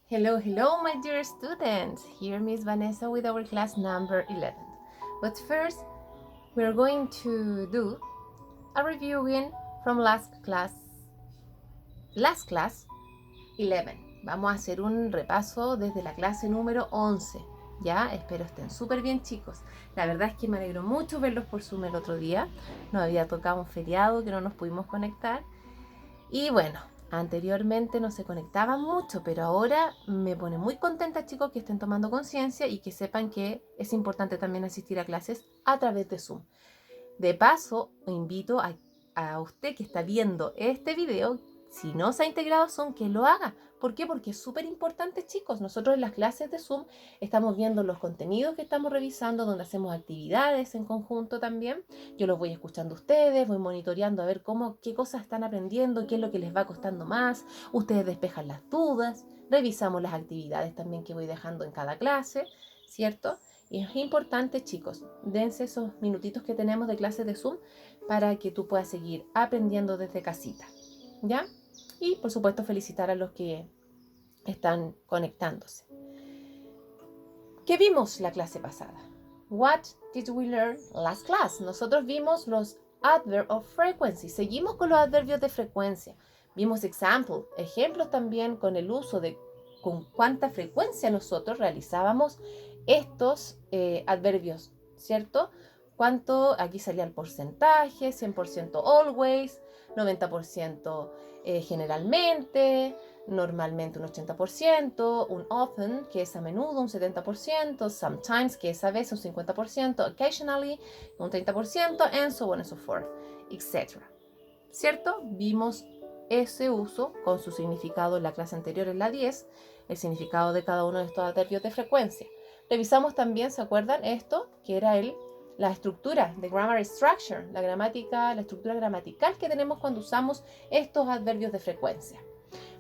Hello, hello, my dear students. Here Miss Vanessa with our class number 11. But first, we're going to do a reviewing from last class 11. Vamos a hacer un repaso desde la clase número 11. Ya, espero estén súper bien, chicos. La verdad es que me alegro mucho verlos por Zoom el otro día. Nos había tocado un feriado que no nos pudimos conectar. Y bueno, anteriormente no se conectaban mucho, pero ahora me pone muy contenta, chicos, que estén tomando conciencia y que sepan que es importante también asistir a clases a través de Zoom. De paso, invito a usted que está viendo este video, si no se ha integrado a Zoom, que lo haga. ¿Por qué? Porque es súper importante, chicos. Nosotros en las clases de Zoom estamos viendo los contenidos que estamos revisando, donde hacemos actividades en conjunto también. Yo los voy escuchando a ustedes, voy monitoreando a ver qué cosas están aprendiendo, qué es lo que les va costando más. Ustedes despejan las dudas, revisamos las actividades también que voy dejando en cada clase, ¿cierto? Y es importante, chicos, dense esos minutitos que tenemos de clases de Zoom para que tú puedas seguir aprendiendo desde casita, ¿ya? Y, por supuesto, felicitar a los que están conectándose. ¿Qué vimos la clase pasada? What did we learn last class? Nosotros vimos los adverbs of frequency. Seguimos con los adverbios de frecuencia. Vimos ejemplos también con el uso de con cuánta frecuencia nosotros realizábamos estos adverbios, ¿cierto? Aquí salía el porcentaje, 100% always, 90% generalmente, normalmente un 80%, un often, que es a menudo un 70%, sometimes, que es a veces un 50%, occasionally, un 30%, and so on and so forth, etc. ¿Cierto? Vimos ese uso con su significado en la clase anterior, en la 10, el significado de cada uno de estos adverbios de frecuencia. Revisamos también, ¿se acuerdan? Esto, que era la estructura, the grammar structure, la estructura gramatical que tenemos cuando usamos estos adverbios de frecuencia.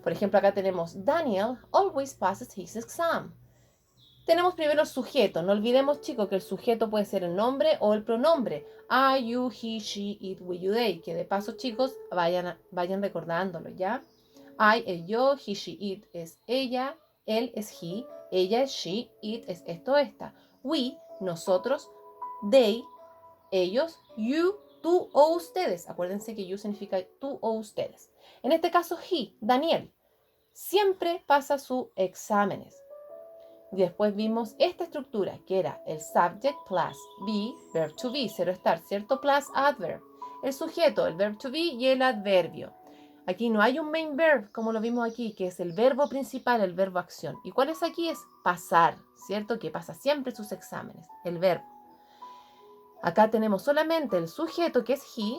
Por ejemplo, acá tenemos Daniel always passes his exam. Tenemos primero el sujeto. No olvidemos, chicos, que el sujeto puede ser el nombre o el pronombre. I, you, he, she, it, we, you, they. Que de paso, chicos, vayan recordándolo, ¿ya? I es yo, he, she, it es ella, él es he, ella es she, it es esto, esta. We, nosotros, they, ellos, you, tú o ustedes. Acuérdense que you significa tú o ustedes. En este caso, he, Daniel, siempre pasa sus exámenes. Después vimos esta estructura que era el subject plus be, verb to be, cero estar, ¿cierto? Plus adverb. El sujeto, el verb to be y el adverbio. Aquí no hay un main verb, como lo vimos aquí, que es el verbo principal, el verbo acción. ¿Y cuál es aquí? Es pasar, ¿cierto? Que pasa siempre sus exámenes, el verbo. Acá tenemos solamente el sujeto, que es he,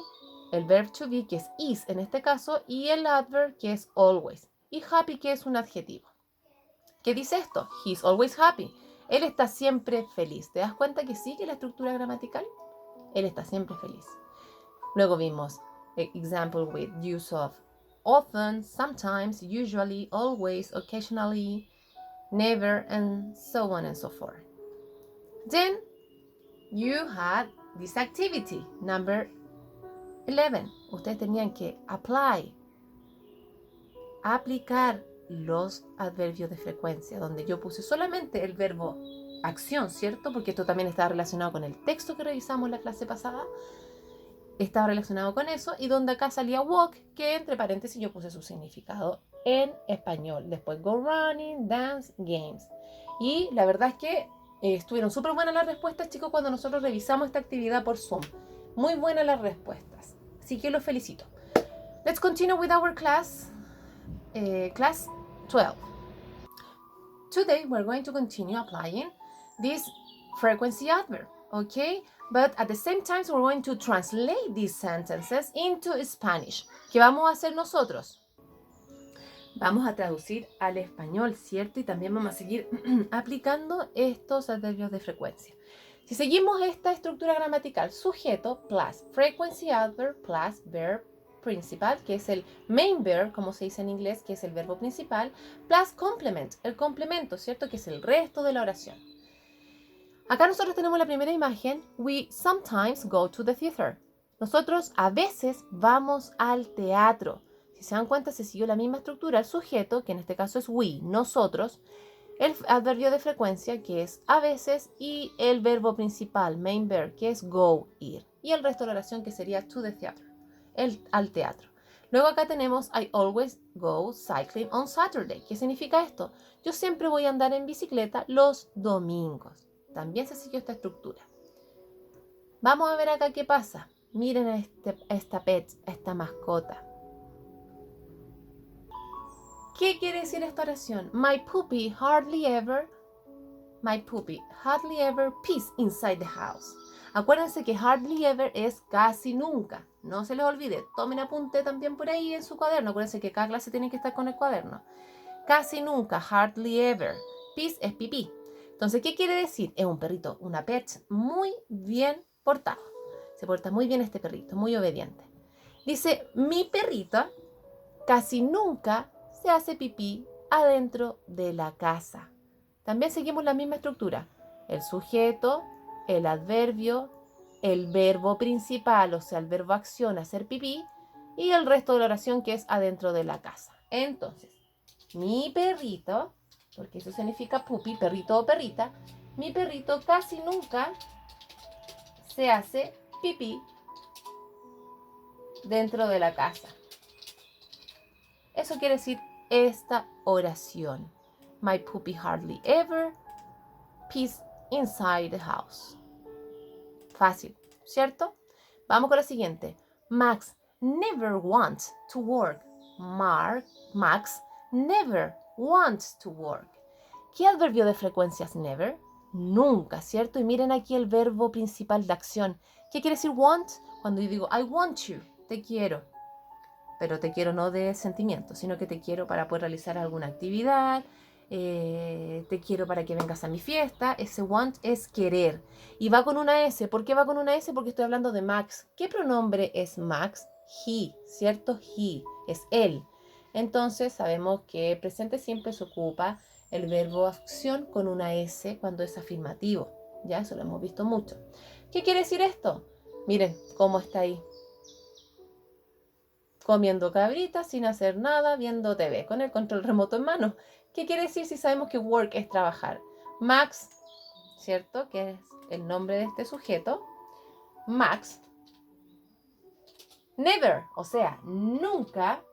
el verb to be, que es is en este caso, y el adverb, que es always. Y happy, que es un adjetivo. ¿Qué dice esto? He's always happy. Él está siempre feliz. ¿Te das cuenta que sigue la estructura gramatical? Él está siempre feliz. Luego vimos example with use of often, sometimes, usually, always, occasionally, never, and so on and so forth. Then you had this activity, number 11. Ustedes tenían que aplicar los adverbios de frecuencia, donde yo puse solamente el verbo acción, ¿cierto? Porque esto también estaba relacionado con el texto que revisamos en la clase pasada. Estaba relacionado con eso, y donde acá salía walk, que entre paréntesis yo puse su significado en español. Después go running, dance, games. Y la verdad es que estuvieron súper buenas las respuestas, chicos, cuando nosotros revisamos esta actividad por Zoom. Muy buenas las respuestas. Así que los felicito. Let's continue with our class 12. Today we're going to continue applying this frequency adverb, okay? But at the same time we're going to translate these sentences into Spanish. ¿Qué vamos a hacer nosotros? Vamos a traducir al español, ¿cierto? Y también vamos a seguir aplicando estos adverbios de frecuencia. Si seguimos esta estructura gramatical, sujeto plus frequency adverb plus verb principal, que es el main verb, como se dice en inglés, que es el verbo principal, plus complement, el complemento, ¿cierto? Que es el resto de la oración. Acá nosotros tenemos la primera imagen. We sometimes go to the theater. Nosotros a veces vamos al teatro. Si se dan cuenta, se siguió la misma estructura. El sujeto, que en este caso es we, nosotros, el adverbio de frecuencia, que es a veces, y el verbo principal, main verb, que es go, ir. Y el resto de la oración, que sería to the theater, al teatro. Luego acá tenemos I always go cycling on Saturday. ¿Qué significa esto? Yo siempre voy a andar en bicicleta los domingos. También se siguió esta estructura. Vamos a ver acá qué pasa. Miren a esta pet, a esta mascota. ¿Qué quiere decir esta oración? My puppy hardly ever pees inside the house. Acuérdense que hardly ever es casi nunca. No se les olvide. Tomen apunte también por ahí en su cuaderno. Acuérdense que cada clase tiene que estar con el cuaderno. Casi nunca, hardly ever. Pees es pipí. Entonces, ¿qué quiere decir? Es un perrito, una pet muy bien portado. Se porta muy bien este perrito, muy obediente. Dice, mi perrita casi nunca se hace pipí adentro de la casa. También seguimos la misma estructura. El sujeto, el adverbio, el verbo principal, o sea, el verbo acción, hacer pipí, y el resto de la oración que es adentro de la casa. Entonces, mi perrito, porque eso significa puppy, perrito o perrita, mi perrito casi nunca se hace pipí dentro de la casa. Eso quiere decir esta oración. My puppy hardly ever pees inside the house. Fácil, ¿cierto? Vamos con la siguiente. Max never wants to work. Max never wants to work. ¿Qué adverbio de frecuencia es never? Nunca, ¿cierto? Y miren aquí el verbo principal de acción. ¿Qué quiere decir want? Cuando yo digo I want you, te quiero. Pero te quiero no de sentimiento, sino que te quiero para poder realizar alguna actividad, te quiero para que vengas a mi fiesta. Ese want es querer. Y va con una S. ¿Por qué va con una S? Porque estoy hablando de Max. ¿Qué pronombre es Max? He, ¿cierto? He, es él. Entonces sabemos que presente simple se ocupa el verbo acción con una S cuando es afirmativo. Ya, eso lo hemos visto mucho. ¿Qué quiere decir esto? Miren cómo está ahí. Comiendo cabritas, sin hacer nada, viendo TV, con el control remoto en mano. ¿Qué quiere decir si sabemos que work es trabajar? Max, ¿cierto? Que es el nombre de este sujeto. Max. Never, o sea, nunca.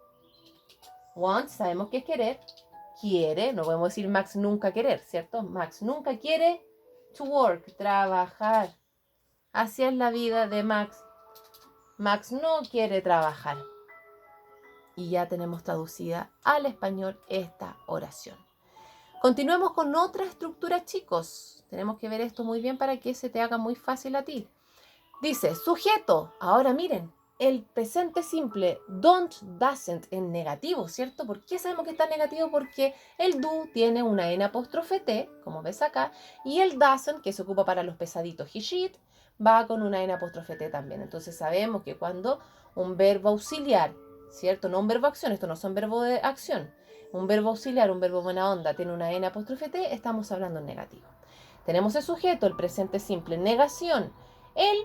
Want, sabemos que es querer. Quiere, no podemos decir Max nunca querer, ¿cierto? Max nunca quiere to work, trabajar. Así es la vida de Max. Max no quiere trabajar. Y ya tenemos traducida al español esta oración. Continuemos con otra estructura, chicos. Tenemos que ver esto muy bien para que se te haga muy fácil a ti. Dice, sujeto. Ahora miren, el presente simple, don't, doesn't, en negativo, ¿cierto? ¿Por qué sabemos que está en negativo? Porque el do tiene una N apóstrofe T, como ves acá, y el doesn't, que se ocupa para los pesaditos, he, she, va con una N apóstrofe T también. Entonces sabemos que cuando un verbo auxiliar, ¿cierto? No un verbo acción, esto no son verbos de acción. Un verbo auxiliar, un verbo buena onda, tiene una N apóstrofe T, estamos hablando en negativo. Tenemos el sujeto, el presente simple, negación, el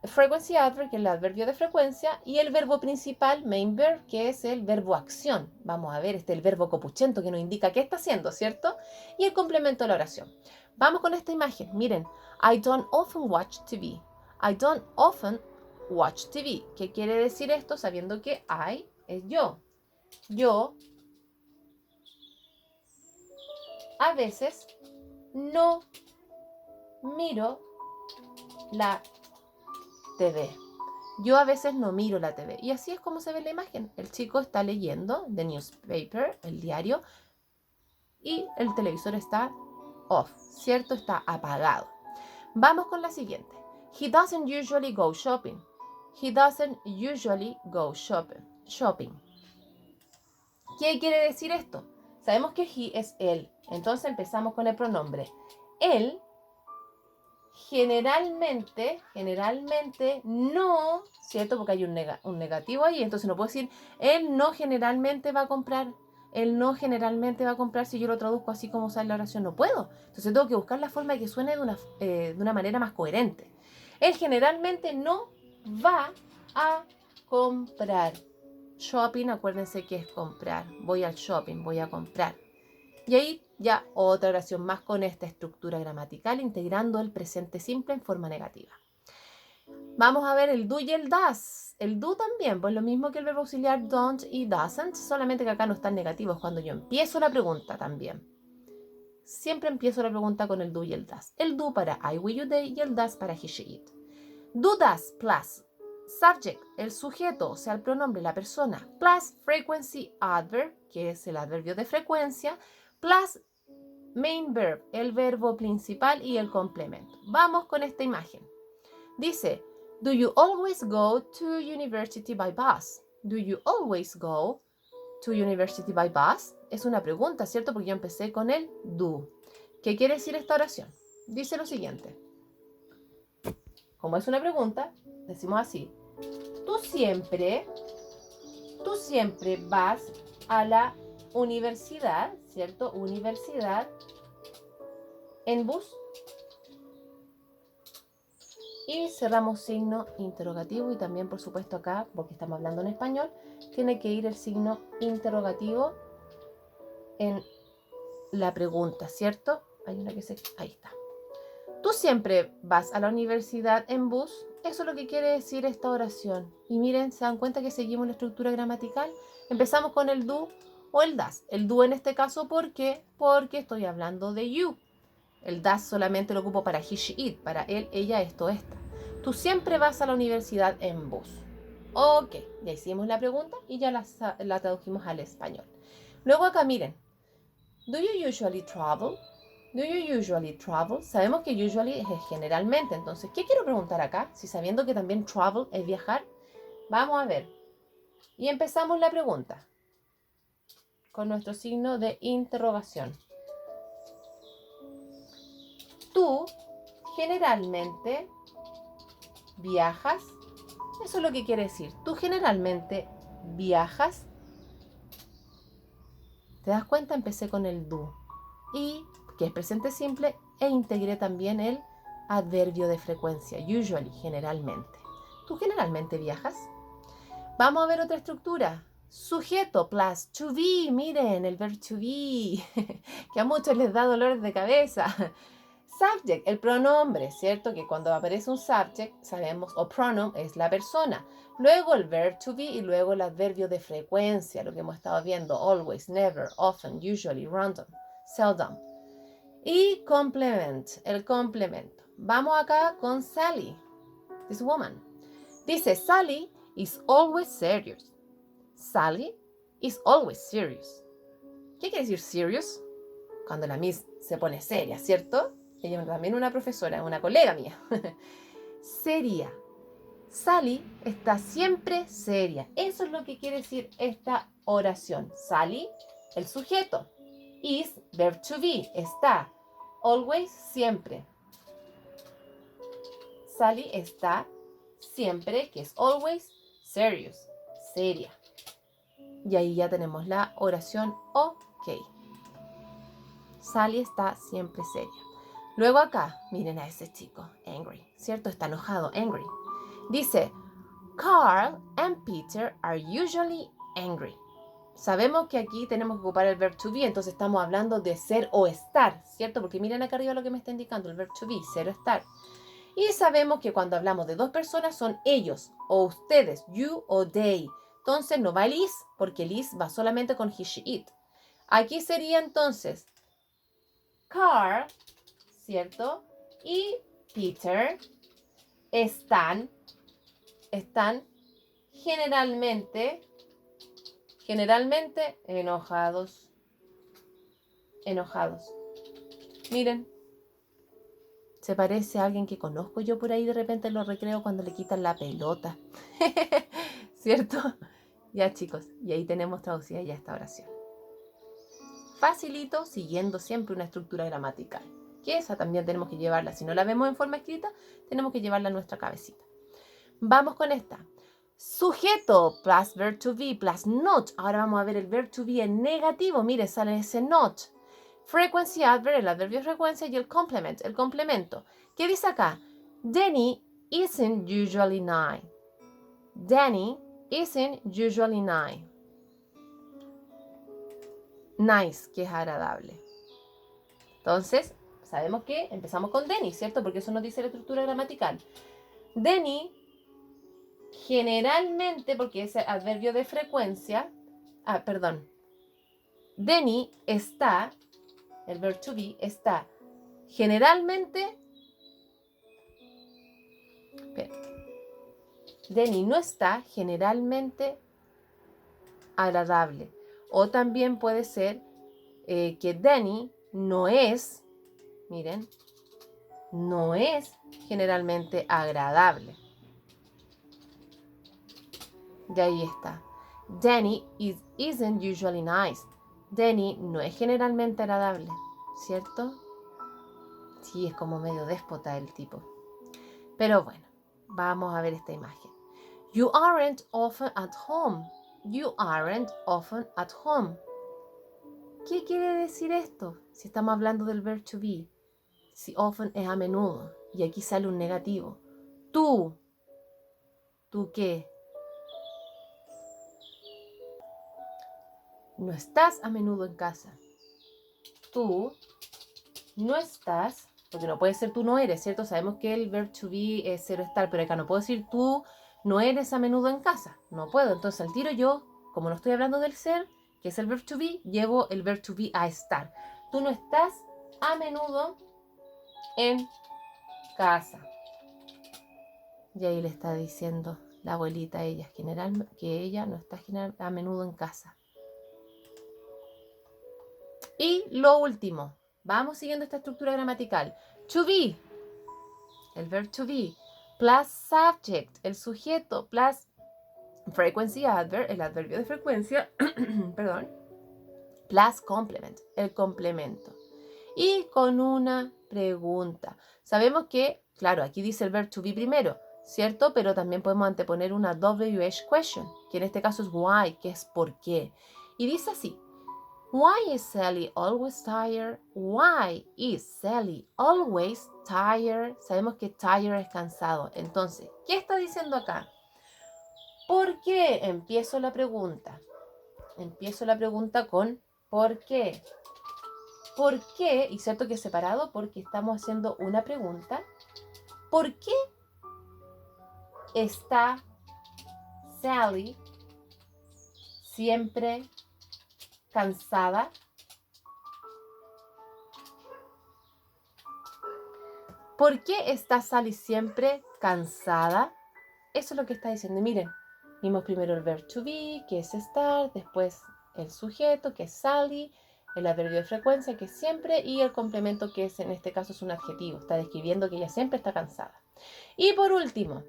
frequency adverb, que es el adverbio de frecuencia, y el verbo principal, main verb, que es el verbo acción. Vamos a ver, este es el verbo copuchento que nos indica qué está haciendo, ¿cierto? Y el complemento de la oración. Vamos con esta imagen. Miren, I don't often watch TV. I don't often watch TV. ¿Qué quiere decir esto? Sabiendo que I es yo. Yo a veces no miro la TV. Yo a veces no miro la TV. Y así es como se ve la imagen. El chico está leyendo the newspaper, el diario, y el televisor está off, ¿cierto? Está apagado. Vamos con la siguiente. He doesn't usually go shopping. He doesn't usually go shopping. ¿Qué quiere decir esto? Sabemos que he es él. Entonces empezamos con el pronombre. Él generalmente no, ¿cierto? Porque hay un negativo ahí. Entonces no puedo decir, él no generalmente va a comprar. Él no generalmente va a comprar si yo lo traduzco así como sale la oración. No puedo. Entonces tengo que buscar la forma de que suene de una manera más coherente. Él generalmente no va a comprar. Shopping, acuérdense que es comprar. Voy al shopping, voy a comprar. Y ahí ya otra oración más con esta estructura gramatical, integrando el presente simple en forma negativa. Vamos a ver el do y el does. El do también, pues lo mismo que el verbo auxiliar don't y doesn't, solamente que acá no están negativos cuando yo empiezo la pregunta también. Siempre empiezo la pregunta con el do y el does. El do para I, we, you, they y el does para he, she, it. Do, does, plus subject, el sujeto, o sea, el pronombre, la persona, plus frequency adverb, que es el adverbio de frecuencia, plus main verb, el verbo principal y el complemento. Vamos con esta imagen. Dice, do you always go to university by bus? Do you always go to university by bus? Es una pregunta, ¿cierto? Porque yo empecé con el do. ¿Qué quiere decir esta oración? Dice lo siguiente. Como es una pregunta, decimos así. Tú siempre vas a la universidad, ¿cierto? Universidad en bus. Y cerramos signo interrogativo y también, por supuesto, acá, porque estamos hablando en español, tiene que ir el signo interrogativo en la pregunta, ¿cierto? Hay una que se... Ahí está. Tú siempre vas a la universidad en bus. Eso es lo que quiere decir esta oración. Y miren, ¿se dan cuenta que seguimos la estructura gramatical? Empezamos con el do o el does. El do en este caso, ¿por qué? Porque estoy hablando de you. El does solamente lo ocupo para he, she, it, para él, ella, esto, esta. Tú siempre vas a la universidad en bus. Ok, ya hicimos la pregunta y ya la tradujimos al español. Luego acá miren. Do you usually travel? Do you usually travel? Sabemos que usually es generalmente. Entonces, ¿qué quiero preguntar acá? Si sabiendo que también travel es viajar. Vamos a ver. Y empezamos la pregunta con nuestro signo de interrogación. Tú generalmente viajas. Eso es lo que quiere decir. Tú generalmente viajas. ¿Te das cuenta? Empecé con el do. Y, que es presente simple, e integré también el adverbio de frecuencia. Usually, generalmente. ¿Tú generalmente viajas? Vamos a ver otra estructura. Sujeto plus to be. Miren, el verbo to be. Que a muchos les da dolores de cabeza. Subject, el pronombre, ¿cierto? Que cuando aparece un subject, sabemos, o pronoun es la persona. Luego el verb to be y luego el adverbio de frecuencia, lo que hemos estado viendo, always, never, often, usually, random, seldom. Y complement, el complemento. Vamos acá con Sally, this woman. Dice, Sally is always serious. Sally is always serious. ¿Qué quiere decir serious? Cuando la Miss se pone seria, ¿cierto? Ella también una profesora, una colega mía. Seria. Sally está siempre seria. Eso es lo que quiere decir esta oración. Sally, el sujeto. Is, verb to be, está. Always, siempre. Sally está siempre, que es always, serious, seria. Y ahí ya tenemos la oración ok. Sally está siempre seria. Luego acá, miren a ese chico, angry, ¿cierto? Está enojado, angry. Dice, Carl and Peter are usually angry. Sabemos que aquí tenemos que ocupar el verb to be, entonces estamos hablando de ser o estar, ¿cierto? Porque miren acá arriba lo que me está indicando, el verb to be, ser o estar. Y sabemos que cuando hablamos de dos personas son ellos o ustedes, you o they. Entonces no va el is, porque el is va solamente con he, she, it. Aquí sería entonces Carl, ¿cierto? Y Peter están generalmente enojados. Miren, se parece a alguien que conozco yo por ahí de repente en los recreos cuando le quitan la pelota. ¿Cierto? Ya, chicos, y ahí tenemos traducida ya esta oración. Facilito, siguiendo siempre una estructura gramatical. Que esa también tenemos que llevarla. Si no la vemos en forma escrita, tenemos que llevarla a nuestra cabecita. Vamos con esta. Sujeto plus verb to be plus not. Ahora vamos a ver el verb to be en negativo. Mire, sale ese not. Frequency adverb, el adverbio de frecuencia, y el complement, el complemento. ¿Qué dice acá? Danny isn't usually nice. Danny isn't usually nice. Nice, que es agradable. Entonces, sabemos que empezamos con Denny, ¿cierto? Porque eso nos dice la estructura gramatical. Denny, generalmente, porque es adverbio de frecuencia, Denny está, el verb to be, está generalmente, Denny no está generalmente agradable. O también puede ser que Denny no es, miren, no es generalmente agradable. De ahí está. Danny isn't usually nice. Danny no es generalmente agradable, ¿cierto? Sí, es como medio déspota el tipo. Pero bueno, vamos a ver esta imagen. You aren't often at home. You aren't often at home. ¿Qué quiere decir esto? Si estamos hablando del verb to be. Si often es a menudo. Y aquí sale un negativo. ¿Tú qué? No estás a menudo en casa. Tú no estás, porque no puede ser tú no eres, ¿cierto? Sabemos que el verb to be es ser o estar, pero acá no puedo decir tú no eres a menudo en casa. No puedo. Entonces al tiro yo, como no estoy hablando del ser, que es el verb to be, llevo el verb to be a estar. Tú no estás a menudo en casa. Y ahí le está diciendo la abuelita a ella que ella no está a menudo en casa. Y lo último, vamos siguiendo esta estructura gramatical. To be, el verb to be, plus subject, el sujeto, plus frequency adverb, el adverbio de frecuencia, perdón, plus complement, el complemento. Y con una pregunta. Sabemos que, claro, aquí dice el verb to be primero, ¿cierto? Pero también podemos anteponer una WH question, que en este caso es why, que es por qué. Y dice así. Why is Sally always tired? Why is Sally always tired? Sabemos que tired es cansado. Entonces, ¿qué está diciendo acá? ¿Por qué? Empiezo la pregunta. Empiezo la pregunta con ¿por qué? ¿Por qué? Y cierto que es separado porque estamos haciendo una pregunta. ¿Por qué está Sally siempre cansada? ¿Por qué está Sally siempre cansada? Eso es lo que está diciendo. Miren, vimos primero el verb to be, que es estar, después el sujeto, que es Sally, el adverbio de frecuencia, que es siempre, y el complemento, que es en este caso es un adjetivo. Está describiendo que ella siempre está cansada. Y por último,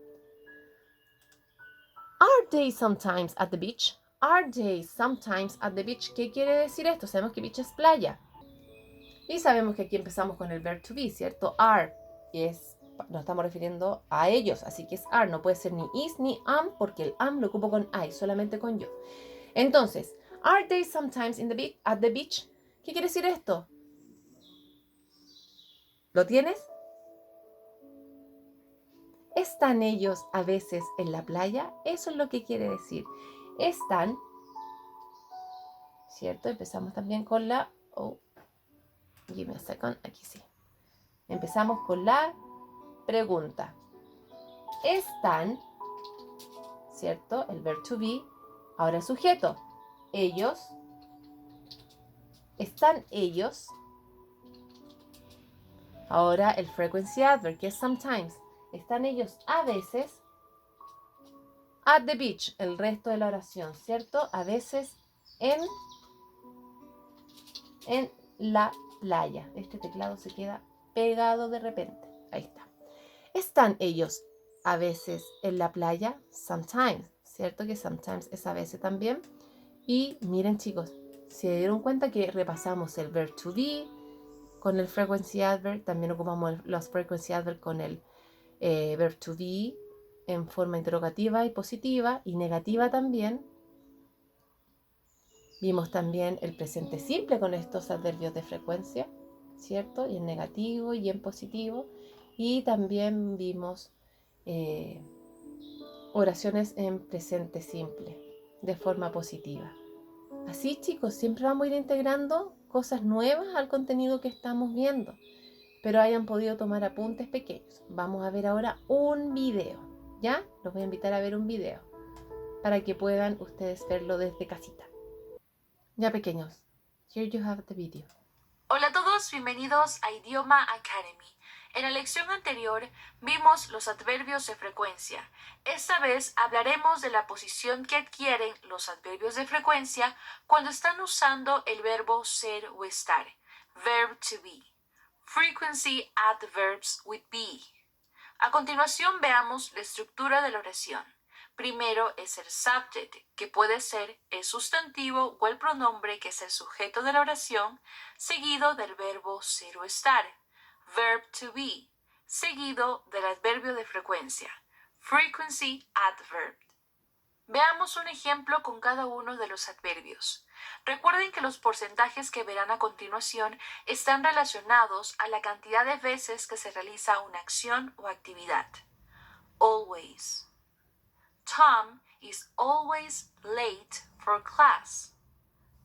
are they sometimes at the beach? Are they sometimes at the beach? ¿Qué quiere decir esto? Sabemos que beach es playa. Y sabemos que aquí empezamos con el verb to be, ¿cierto? Are, nos estamos refiriendo a ellos, así que es are, no puede ser ni is ni am, porque el am lo ocupo con I, solamente con yo. Entonces, are they sometimes at the beach? ¿Qué quiere decir esto? ¿Lo tienes? ¿Están ellos a veces en la playa? Eso es lo que quiere decir. Están, ¿cierto? Empezamos también con la... Oh, give me a second, aquí sí. Empezamos con la pregunta. Están, ¿cierto? El verb to be. Ahora el sujeto. Ellos. ¿Están ellos? Ahora el frequency adverb, que es sometimes. ¿Están ellos a veces? At the beach, el resto de la oración, ¿cierto? A veces en la playa. Este teclado se queda pegado de repente. Ahí está. ¿Están ellos a veces en la playa? Sometimes, ¿cierto? Que sometimes es a veces también. Y miren, chicos, se dieron cuenta que repasamos el verb to be con el frequency adverb. También ocupamos los frequency adverb con el verb to be en forma interrogativa y positiva y negativa también. Vimos también el presente simple con estos adverbios de frecuencia, ¿cierto? Y en negativo y en positivo. Y también vimos oraciones en presente simple, de forma positiva. Así, chicos, siempre vamos a ir integrando cosas nuevas al contenido que estamos viendo. Espero hayan podido tomar apuntes pequeños. Vamos a ver ahora un video, ¿ya? Los voy a invitar a ver un video para que puedan ustedes verlo desde casita. Ya, pequeños, here you have the video. Hola a todos, bienvenidos a Idioma Academy. En la lección anterior vimos los adverbios de frecuencia. Esta vez hablaremos de la posición que adquieren los adverbios de frecuencia cuando están usando el verbo ser o estar, verb to be. Frequency adverbs with be. A continuación veamos la estructura de la oración. Primero es el subject, que puede ser el sustantivo o el pronombre que es el sujeto de la oración, seguido del verbo ser o estar, verb to be, seguido del adverbio de frecuencia, frequency adverb. Veamos un ejemplo con cada uno de los adverbios. Recuerden que los porcentajes que verán a continuación están relacionados a la cantidad de veces que se realiza una acción o actividad. Always. Tom is always late for class.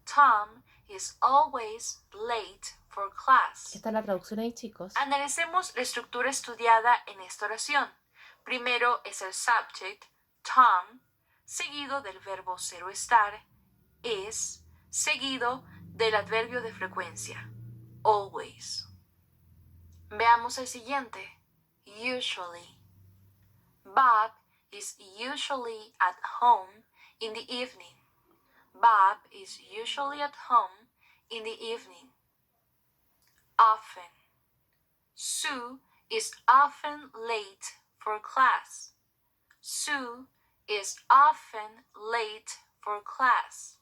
Tom is always late for class. Esta es la traducción ahí, chicos. Analicemos la estructura estudiada en esta oración. Primero es el subject, Tom, seguido del verbo ser o estar, is, seguido del adverbio de frecuencia, always. Veamos el siguiente, usually. Bob is usually at home in the evening. Bob is usually at home in the evening. Often. Sue is often late for class. Sue is often late for class.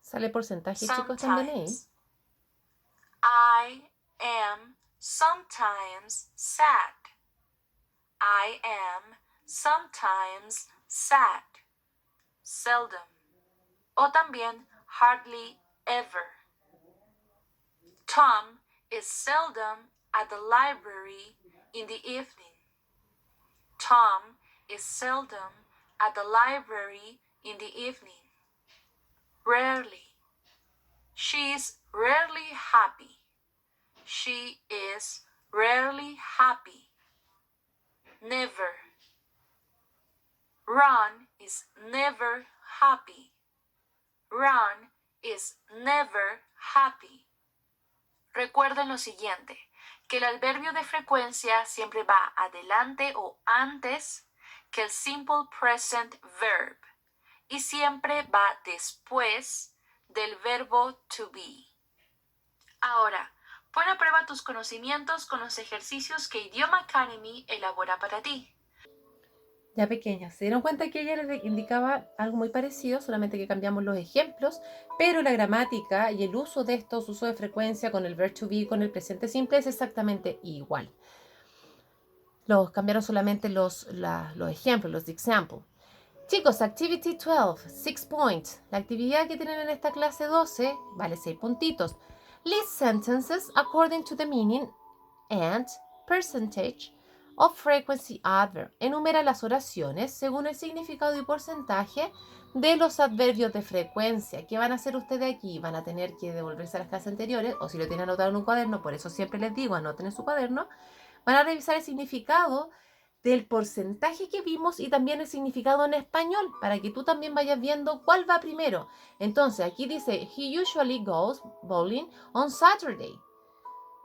Sale porcentaje, chicos, también ahí. I am sometimes sad. I am sometimes sad. Seldom. O también hardly ever. Tom is seldom at the library in the evening. Tom is seldom at the library in the evening. Rarely. She is rarely happy. She is rarely happy. Never. Ron is never happy. Ron is never happy. Recuerden lo siguiente, que el adverbio de frecuencia siempre va adelante o antes que el simple present verb y siempre va después del verbo to be. Ahora, pon a prueba tus conocimientos con los ejercicios que Idioma Academy elabora para ti. Ya, pequeñas, se dieron cuenta que ella les indicaba algo muy parecido, solamente que cambiamos los ejemplos, pero la gramática y el uso de estos, uso de frecuencia con el verb to be, con el presente simple, es exactamente igual. Cambiaron solamente los ejemplos, los examples. Chicos, Activity 12, 6 points. La actividad que tienen en esta clase 12 vale 6 puntitos. List sentences according to the meaning and percentage of frequency adverb. Enumera las oraciones según el significado y porcentaje de los adverbios de frecuencia. ¿Qué van a hacer ustedes aquí? Van a tener que devolverse a las clases anteriores, o si lo tienen anotado en un cuaderno, por eso siempre les digo, anoten en su cuaderno. Van a revisar el significado del porcentaje que vimos y también el significado en español, para que tú también vayas viendo cuál va primero. Entonces, aquí dice, he usually goes bowling on Saturday.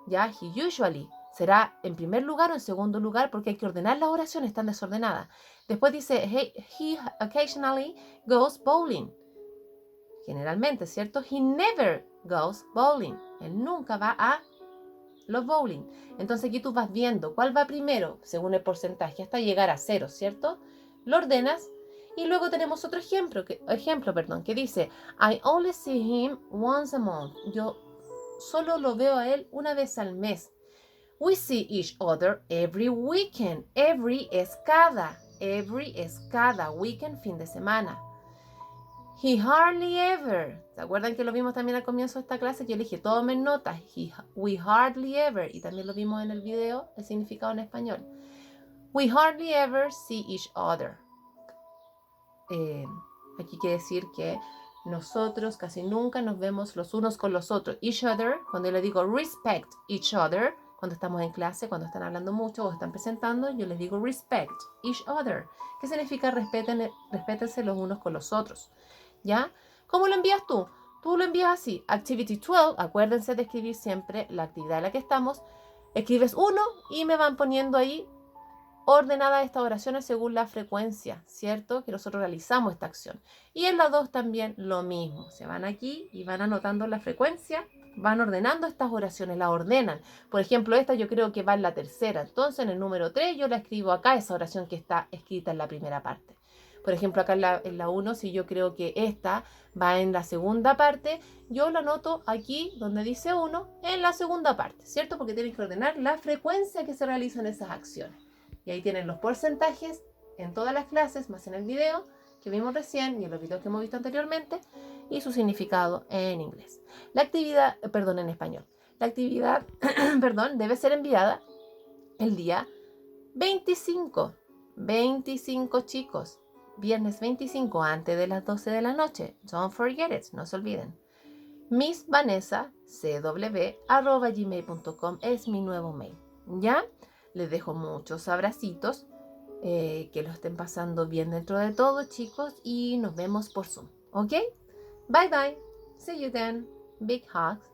Ya, he usually. ¿Será en primer lugar o en segundo lugar? Porque hay que ordenar las oraciones, están desordenadas. Después dice, he occasionally goes bowling. Generalmente, ¿cierto? He never goes bowling. Él nunca va a los bowling. Entonces aquí tú vas viendo cuál va primero, según el porcentaje, hasta llegar a 0, ¿cierto? Lo ordenas y luego tenemos otro ejemplo, que dice, I only see him once a month. Yo solo lo veo a él una vez al mes. We see each other every weekend. Every es cada. Every es cada. Weekend, fin de semana. He hardly ever. ¿Se acuerdan que lo vimos también al comienzo de esta clase? Que yo le dije, tomen nota. We hardly ever. Y también lo vimos en el video, el significado en español. We hardly ever see each other. aquí quiere decir que nosotros casi nunca nos vemos los unos con los otros. Each other, cuando yo le digo respect each other, cuando estamos en clase, cuando están hablando mucho o están presentando, yo les digo respect each other, que significa respétense los unos con los otros. ¿Ya? ¿Cómo lo envías tú? Tú lo envías así. Activity 12, acuérdense de escribir siempre la actividad en la que estamos. Escribes 1 y me van poniendo ahí ordenadas estas oraciones según la frecuencia, ¿cierto? Que nosotros realizamos esta acción. Y en la 2 también lo mismo. Se van aquí y van anotando la frecuencia, van ordenando estas oraciones, las ordenan. Por ejemplo, esta yo creo que va en la tercera. Entonces, en el número 3 yo la escribo acá, esa oración que está escrita en la primera parte. Por ejemplo, acá en la 1, si yo creo que esta va en la segunda parte, yo la anoto aquí donde dice 1 en la segunda parte, ¿cierto? Porque tienen que ordenar la frecuencia que se realizan esas acciones. Y ahí tienen los porcentajes en todas las clases, más en el video que vimos recién y en los videos que hemos visto anteriormente, y su significado en inglés. La actividad, en español. La actividad, debe ser enviada el día 25. 25, chicos. Viernes 25, antes de las 12 de la noche. Don't forget it, no se olviden. missvanessa@gmail.com es mi nuevo mail. ¿Ya? Les dejo muchos abracitos, que lo estén pasando bien dentro de todo, chicos, y nos vemos por Zoom, ¿ok? Bye bye, see you then, big hugs.